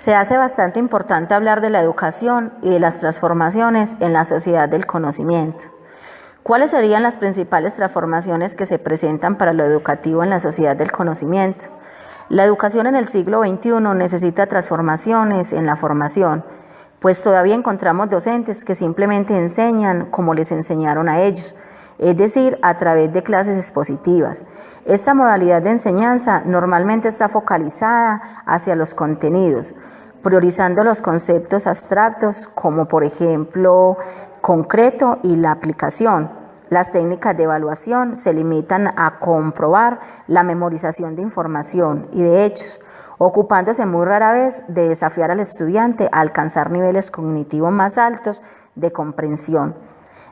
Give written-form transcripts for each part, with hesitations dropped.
Se hace bastante importante hablar de la educación y de las transformaciones en la sociedad del conocimiento. ¿Cuáles serían las principales transformaciones que se presentan para lo educativo en la sociedad del conocimiento? La educación en el siglo XXI necesita transformaciones en la formación, pues todavía encontramos docentes que simplemente enseñan como les enseñaron a ellos, es decir, a través de clases expositivas. Esta modalidad de enseñanza normalmente está focalizada hacia los contenidos, priorizando los conceptos abstractos como por ejemplo concreto y la aplicación. Las técnicas de evaluación se limitan a comprobar la memorización de información y de hechos, ocupándose muy rara vez de desafiar al estudiante a alcanzar niveles cognitivos más altos de comprensión.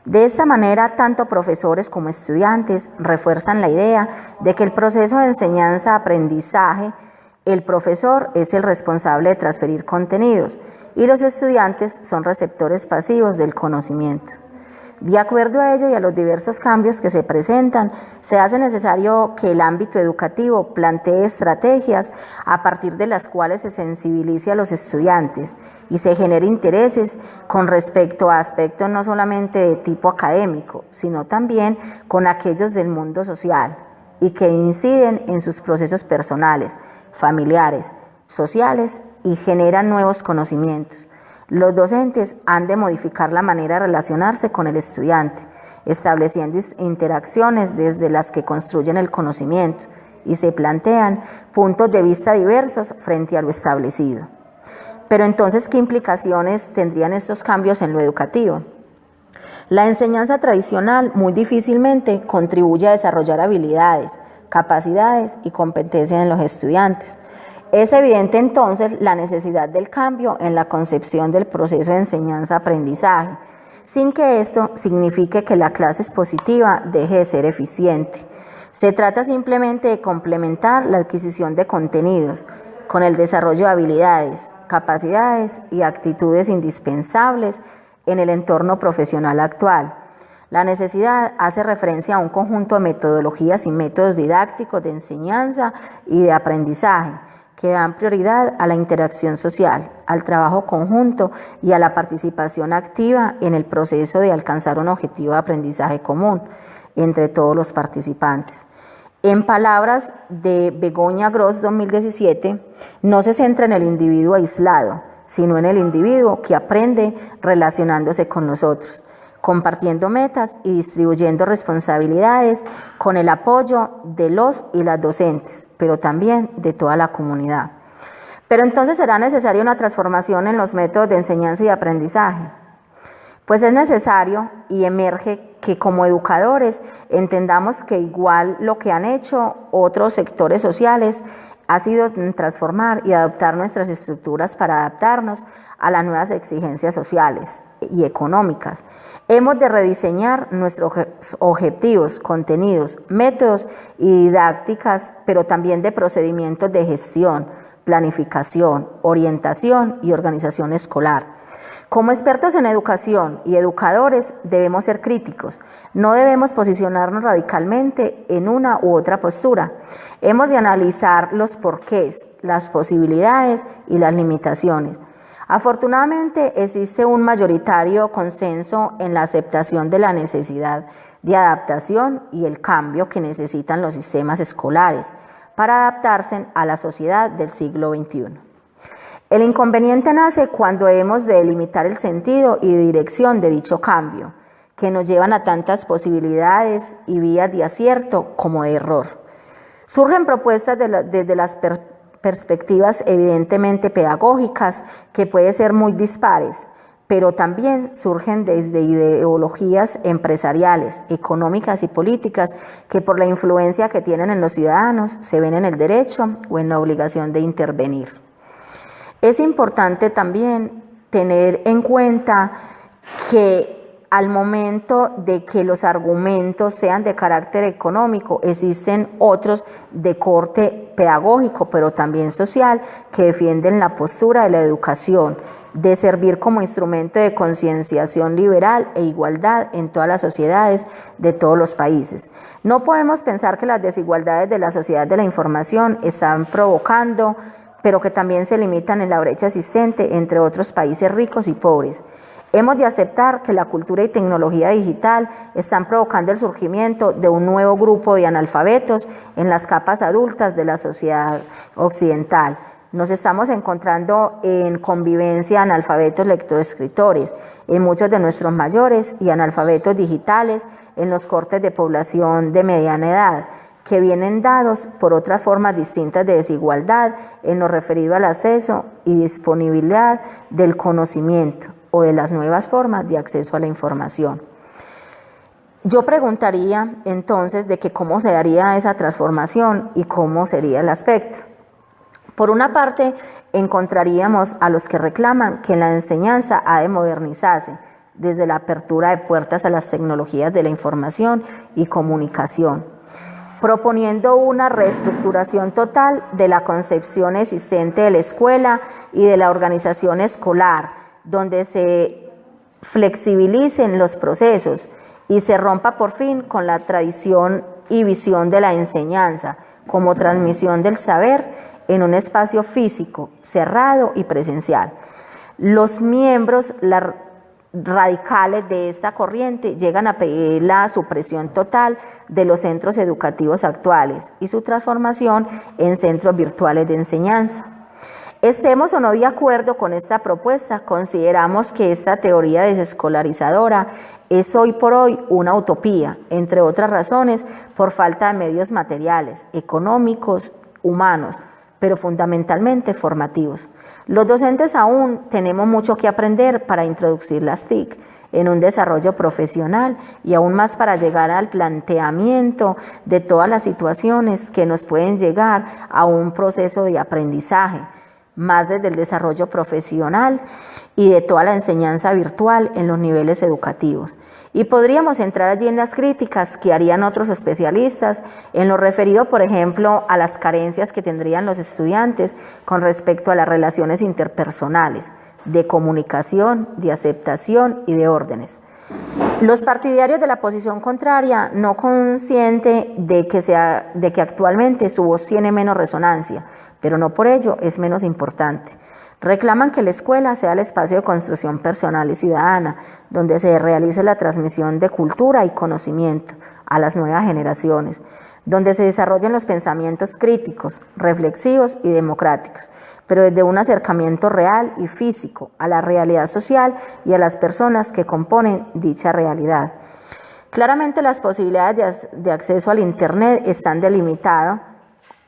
De esta manera, tanto profesores como estudiantes refuerzan la idea de que el proceso de enseñanza-aprendizaje, el profesor es el responsable de transferir contenidos y los estudiantes son receptores pasivos del conocimiento. De acuerdo a ello y a los diversos cambios que se presentan, se hace necesario que el ámbito educativo plantee estrategias a partir de las cuales se sensibilice a los estudiantes y se genere intereses con respecto a aspectos no solamente de tipo académico, sino también con aquellos del mundo social y que inciden en sus procesos personales, familiares, sociales y generan nuevos conocimientos. Los docentes han de modificar la manera de relacionarse con el estudiante, estableciendo interacciones desde las que construyen el conocimiento y se plantean puntos de vista diversos frente a lo establecido. Pero entonces, ¿qué implicaciones tendrían estos cambios en lo educativo? La enseñanza tradicional muy difícilmente contribuye a desarrollar habilidades, capacidades y competencias en los estudiantes. Es evidente entonces la necesidad del cambio en la concepción del proceso de enseñanza-aprendizaje, sin que esto signifique que la clase expositiva deje de ser eficiente. Se trata simplemente de complementar la adquisición de contenidos con el desarrollo de habilidades, capacidades y actitudes indispensables en el entorno profesional actual. La necesidad hace referencia a un conjunto de metodologías y métodos didácticos de enseñanza y de aprendizaje que dan prioridad a la interacción social, al trabajo conjunto y a la participación activa en el proceso de alcanzar un objetivo de aprendizaje común entre todos los participantes. En palabras de Begoña Gross 2017, no se centra en el individuo aislado, sino en el individuo que aprende relacionándose con los otros, compartiendo metas y distribuyendo responsabilidades con el apoyo de los y las docentes, pero también de toda la comunidad. Pero entonces, ¿será necesaria una transformación en los métodos de enseñanza y aprendizaje? Pues es necesario y emerge que como educadores entendamos que igual lo que han hecho otros sectores sociales ha sido transformar y adaptar nuestras estructuras para adaptarnos a las nuevas exigencias sociales y económicas. Hemos de rediseñar nuestros objetivos, contenidos, métodos y didácticas, pero también de procedimientos de gestión, planificación, orientación y organización escolar. Como expertos en educación y educadores debemos ser críticos, no debemos posicionarnos radicalmente en una u otra postura. Hemos de analizar los porqués, las posibilidades y las limitaciones. Afortunadamente existe un mayoritario consenso en la aceptación de la necesidad de adaptación y el cambio que necesitan los sistemas escolares para adaptarse a la sociedad del siglo XXI. El inconveniente nace cuando hemos de delimitar el sentido y dirección de dicho cambio, que nos llevan a tantas posibilidades y vías de acierto como de error. Surgen propuestas desde las perspectivas evidentemente pedagógicas que pueden ser muy dispares, pero también surgen desde ideologías empresariales, económicas y políticas que por la influencia que tienen en los ciudadanos se ven en el derecho o en la obligación de intervenir. Es importante también tener en cuenta que al momento de que los argumentos sean de carácter económico, existen otros de corte pedagógico, pero también social, que defienden la postura de la educación, de servir como instrumento de concienciación liberal e igualdad en todas las sociedades de todos los países. No podemos pensar que las desigualdades de la sociedad de la información están provocando pero que también se limitan en la brecha existente entre otros países ricos y pobres. Hemos de aceptar que la cultura y tecnología digital están provocando el surgimiento de un nuevo grupo de analfabetos en las capas adultas de la sociedad occidental. Nos estamos encontrando en convivencia analfabetos lectoescritores en muchos de nuestros mayores y analfabetos digitales en los cortes de población de mediana edad, que vienen dados por otras formas distintas de desigualdad en lo referido al acceso y disponibilidad del conocimiento o de las nuevas formas de acceso a la información. Yo preguntaría entonces de que cómo se daría esa transformación y cómo sería el aspecto. Por una parte, encontraríamos a los que reclaman que la enseñanza ha de modernizarse desde la apertura de puertas a las tecnologías de la información y comunicación, proponiendo una reestructuración total de la concepción existente de la escuela y de la organización escolar, donde se flexibilicen los procesos y se rompa por fin con la tradición y visión de la enseñanza como transmisión del saber en un espacio físico, cerrado y presencial. Los miembros radicales de esta corriente llegan a pedir la supresión total de los centros educativos actuales y su transformación en centros virtuales de enseñanza. Estemos o no de acuerdo con esta propuesta, consideramos que esta teoría desescolarizadora es hoy por hoy una utopía, entre otras razones, por falta de medios materiales, económicos, humanos, pero fundamentalmente formativos. Los docentes aún tenemos mucho que aprender para introducir las TIC en un desarrollo profesional y aún más para llegar al planteamiento de todas las situaciones que nos pueden llegar a un proceso de aprendizaje, más desde el desarrollo profesional y de toda la enseñanza virtual en los niveles educativos. Y podríamos entrar allí en las críticas que harían otros especialistas en lo referido, por ejemplo, a las carencias que tendrían los estudiantes con respecto a las relaciones interpersonales, de comunicación, de aceptación y de órdenes. Los partidarios de la posición contraria, no consciente de que actualmente su voz tiene menos resonancia, pero no por ello es menos importante. Reclaman que la escuela sea el espacio de construcción personal y ciudadana, donde se realice la transmisión de cultura y conocimiento a las nuevas generaciones, donde se desarrollen los pensamientos críticos, reflexivos y democráticos, pero desde un acercamiento real y físico a la realidad social y a las personas que componen dicha realidad. Claramente las posibilidades de acceso al Internet están delimitadas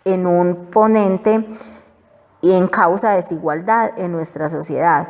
en un ponente y en causa de desigualdad en nuestra sociedad.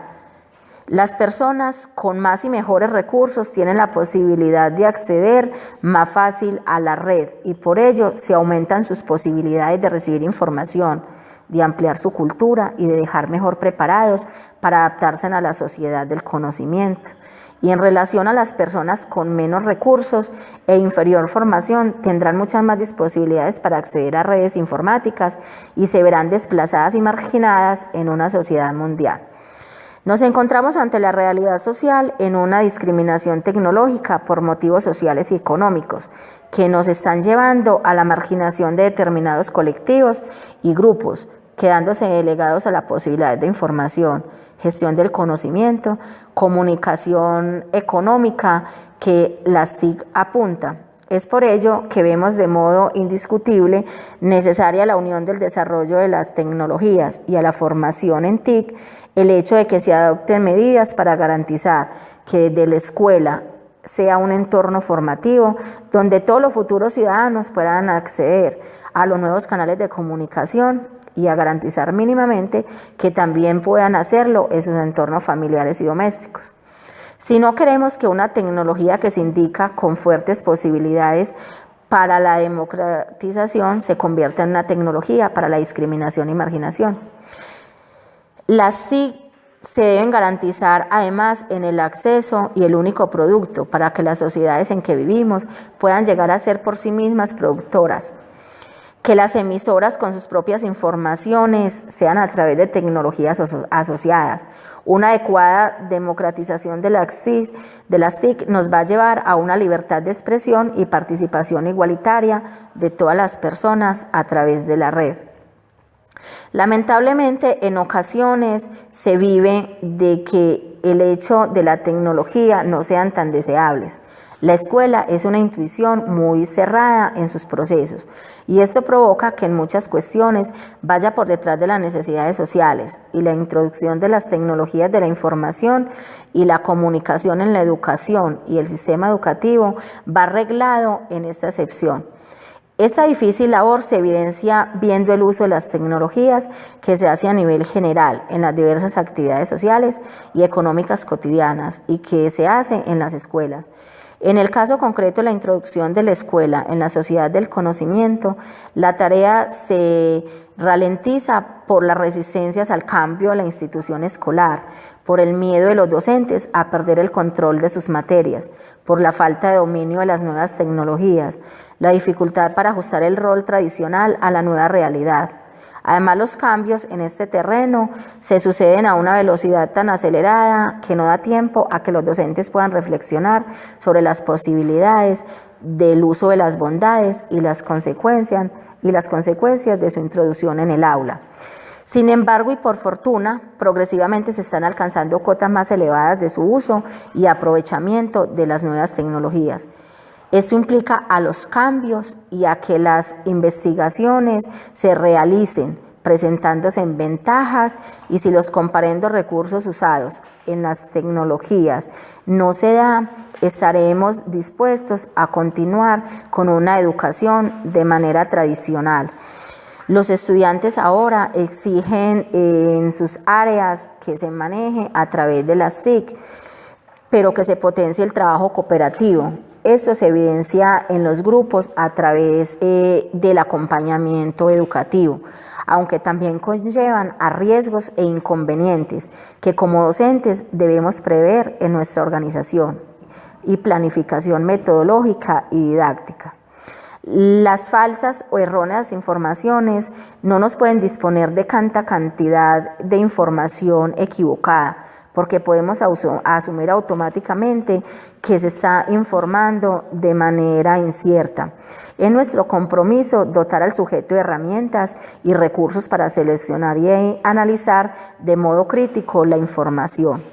Las personas con más y mejores recursos tienen la posibilidad de acceder más fácil a la red y por ello se aumentan sus posibilidades de recibir información, de ampliar su cultura y de dejar mejor preparados para adaptarse a la sociedad del conocimiento. Y en relación a las personas con menos recursos e inferior formación, tendrán muchas más posibilidades para acceder a redes informáticas y se verán desplazadas y marginadas en una sociedad mundial. Nos encontramos ante la realidad social en una discriminación tecnológica por motivos sociales y económicos que nos están llevando a la marginación de determinados colectivos y grupos, quedándose delegados a la posibilidad de información, gestión del conocimiento, comunicación económica que las TIC apunta. Es por ello que vemos de modo indiscutible necesaria la unión del desarrollo de las tecnologías y a la formación en TIC, el hecho de que se adopten medidas para garantizar que desde la escuela sea un entorno formativo donde todos los futuros ciudadanos puedan acceder a los nuevos canales de comunicación y a garantizar mínimamente que también puedan hacerlo en sus entornos familiares y domésticos. Si no queremos que una tecnología que se indica con fuertes posibilidades para la democratización se convierta en una tecnología para la discriminación y marginación. Las TIC se deben garantizar además en el acceso y el único producto para que las sociedades en que vivimos puedan llegar a ser por sí mismas productoras, que las emisoras con sus propias informaciones sean a través de tecnologías asociadas. Una adecuada democratización de las TIC nos va a llevar a una libertad de expresión y participación igualitaria de todas las personas a través de la red. Lamentablemente, en ocasiones se vive de que el hecho de la tecnología no sean tan deseables. La escuela es una intuición muy cerrada en sus procesos y esto provoca que en muchas cuestiones vaya por detrás de las necesidades sociales y la introducción de las tecnologías de la información y la comunicación en la educación y el sistema educativo va arreglado en esta excepción. Esta difícil labor se evidencia viendo el uso de las tecnologías que se hace a nivel general en las diversas actividades sociales y económicas cotidianas y que se hace en las escuelas. En el caso concreto de la introducción de la escuela en la sociedad del conocimiento, la tarea se ralentiza por las resistencias al cambio a la institución escolar, por el miedo de los docentes a perder el control de sus materias, por la falta de dominio de las nuevas tecnologías, la dificultad para ajustar el rol tradicional a la nueva realidad. Además, los cambios en este terreno se suceden a una velocidad tan acelerada que no da tiempo a que los docentes puedan reflexionar sobre las posibilidades del uso de las bondades y las consecuencias de su introducción en el aula. Sin embargo, y por fortuna, progresivamente se están alcanzando cotas más elevadas de su uso y aprovechamiento de las nuevas tecnologías. Esto implica a los cambios y a que las investigaciones se realicen presentándose en ventajas y si los comparendos recursos usados en las tecnologías no se da, estaremos dispuestos a continuar con una educación de manera tradicional. Los estudiantes ahora exigen en sus áreas que se maneje a través de las TIC, pero que se potencie el trabajo cooperativo. Esto se evidencia en los grupos a través del acompañamiento educativo, aunque también conllevan a riesgos e inconvenientes que como docentes debemos prever en nuestra organización y planificación metodológica y didáctica. Las falsas o erróneas informaciones no nos pueden disponer de tanta cantidad de información equivocada, porque podemos asumir automáticamente que se está informando de manera incierta. Es nuestro compromiso dotar al sujeto de herramientas y recursos para seleccionar y analizar de modo crítico la información.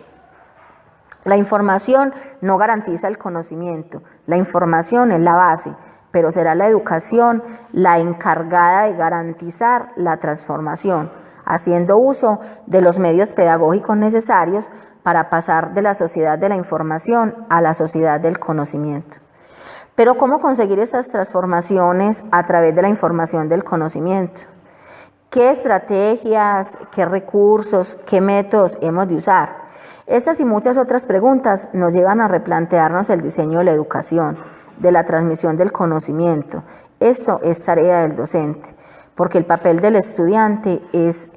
La información no garantiza el conocimiento, la información es la base, pero será la educación la encargada de garantizar la transformación, haciendo uso de los medios pedagógicos necesarios para pasar de la sociedad de la información a la sociedad del conocimiento. Pero ¿cómo conseguir esas transformaciones a través de la información del conocimiento? ¿Qué estrategias, qué recursos, qué métodos hemos de usar? Estas y muchas otras preguntas nos llevan a replantearnos el diseño de la educación, de la transmisión del conocimiento. Esto es tarea del docente, porque el papel del estudiante es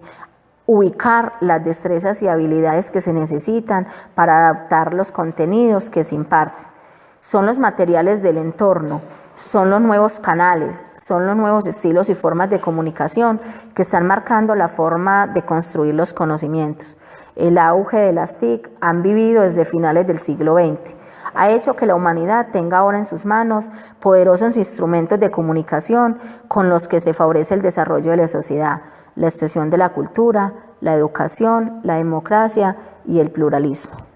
ubicar las destrezas y habilidades que se necesitan para adaptar los contenidos que se imparten. Son los materiales del entorno, son los nuevos canales, son los nuevos estilos y formas de comunicación que están marcando la forma de construir los conocimientos. El auge de las TIC han vivido desde finales del siglo XX. Ha hecho que la humanidad tenga ahora en sus manos poderosos instrumentos de comunicación con los que se favorece el desarrollo de la sociedad, la extensión de la cultura, la educación, la democracia y el pluralismo.